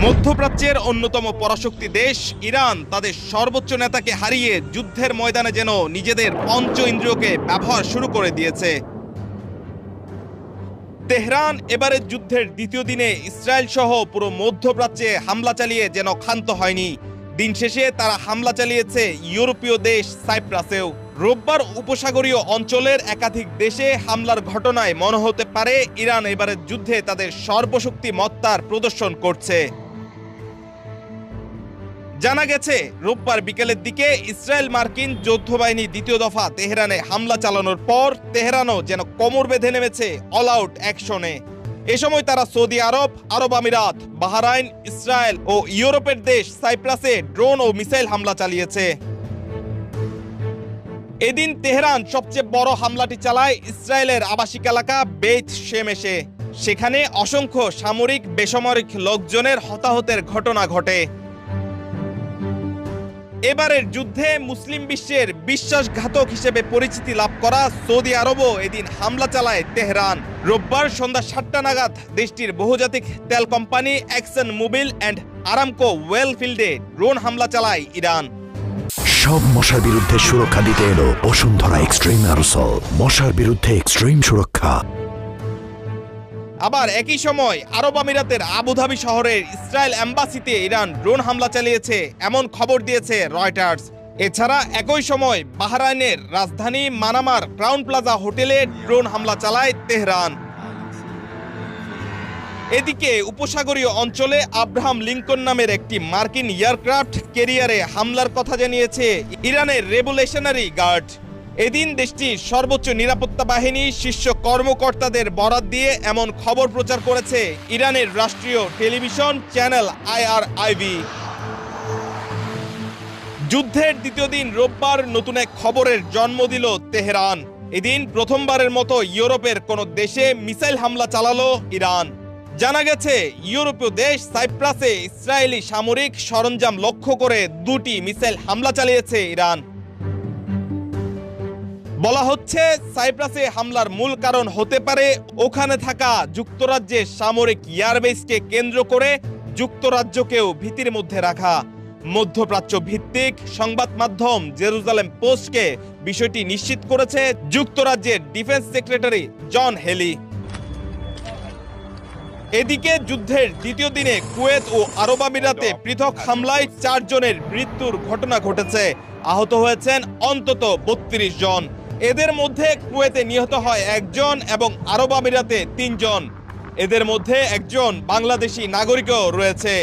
মধ্যপ্রাচ্যের অন্যতম পরাশক্তি দেশ ইরান তাদের সর্বোচ্চ নেতাকে হারিয়ে যুদ্ধের ময়দানে যেন নিজেদের পঞ্চ ইন্দ্রিয়কে ব্যবহার শুরু করে দিয়েছে। তেহরান এবারের যুদ্ধের দ্বিতীয় দিনে ইসরায়েল সহ পুরো মধ্যপ্রাচ্যে হামলা চালিয়ে যেন ক্ষান্ত হয়নি। দিন শেষে তারা হামলা চালিয়েছে ইউরোপীয় দেশ সাইপ্রাসেও। রোববার উপসাগরীয় অঞ্চলের একাধিক দেশে হামলার ঘটনায় মনে হতে পারে ইরান এবারের যুদ্ধে তাদের সর্বশক্তি মত্তার প্রদর্শন করছে। জানা গেছে, রোববার বিকেলের দিকে ইসরায়েল মার্কিন যৌথ বাহিনী দ্বিতীয় দফা তেহরানে হামলা চালানোর পর তেহরানও যেন কোমর বেঁধে নেমেছে অল আউট অ্যাকশনে। এ সময় তারা সৌদি আরব, আরব আমিরাত, বাহরাইন, ইসরায়েল ও ইউরোপের দেশ সাইপ্রাসে ড্রোন ও মিসাইল হামলা চালিয়েছে। এদিন তেহরান সবচেয়ে বড় হামলাটি চালায় ইসরায়েলের আবাসিক এলাকা বেইত শেমেশে। সেখানে অসংখ্য সামরিক বেসামরিক লোকজনের হতাহতের ঘটনা ঘটে। এবারের যুদ্ধে মুসলিম বিশ্বের বিশ্বাসঘাতক হিসেবে পরিচিতি লাভ করা সৌদি আরবও এদিন হামলা চালায় তেহরান। রোববার সন্ধ্যা 7টা নাগাদ দেশটির বহুজাতিক তেল company Exxon Mobil and Aramco well ফিল্ডে ড্রোন হামলা চালায় ইরান। সব মশার বিরুদ্ধে সুরক্ষা দিতে এলো বসুন্ধরা এক্সট্রিম অ্যারোসল, মশার বিরুদ্ধে এক্সট্রিম সুরক্ষা। আবার একই সময় আরব আমিরাতের আবুধাবি শহরের ইসরায়েল এম্বাসিতে ইরান ড্রোন হামলা চালিয়েছে এমন খবর দিয়েছে রয়টার্স। এছাড়া একই সময় বাহরাইনের রাজধানী মানামার ক্রাউন প্লাজা হোটেলে ড্রোন হামলা চালায় তেহরান। এদিকে উপসাগরীয় অঞ্চলে আব্রাহাম লিঙ্কন নামের একটি মার্কিন এয়ারক্রাফট ক্যারিয়ারে হামলার কথা জানিয়েছে ইরানের রেভলিউশনারি গার্ড। এদিন দেশটির সর্বোচ্চ নিরাপত্তা বাহিনী শীর্ষ কর্মকর্তাদের বরাত দিয়ে এমন খবর প্রচার করেছে ইরানের রাষ্ট্রীয় টেলিভিশন চ্যানেল IRIB। যুদ্ধের দ্বিতীয় দিন রোববার নতুন এক খবরের জন্ম দিল তেহরান। এদিন প্রথমবারের মতো ইউরোপের কোনো দেশে মিসাইল হামলা চালালো ইরান। জানা গেছে, ইউরোপীয় দেশ সাইপ্রাসে ইসরায়েলি সামরিক সরঞ্জাম লক্ষ্য করে 2টি মিসাইল হামলা চালিয়েছে ইরান। বলা হচ্ছে, সাইপ্রাসে হামলার মূল কারণ হতে পারে ওখানে থাকা যুক্তরাজ্যের সামরিক এয়ারবেসকে কেন্দ্র করে যুক্তরাজ্যকেও ভীতির মধ্যে রাখা। মধ্যপ্রাচ্য ভিত্তিক সংবাদ মাধ্যম জেরুজালেম পোস্টকে বিষয়টি নিশ্চিত করেছে যুক্তরাজ্যের ডিফেন্স সেক্রেটারি জন হেলি। এদিকে যুদ্ধের দ্বিতীয় দিনে কুয়েত ও আরব আমিরাতে পৃথক হামলায় 4 জনের মৃত্যুর ঘটনা ঘটেছে। আহত হয়েছেন অন্তত 32 জন। এদের মধ্যে কুয়েতে নিহত হয় 1 জন এবং আরব আমিরাতে 3 জন। এদের মধ্যে একজন বাংলাদেশি নাগরিকও রয়েছে।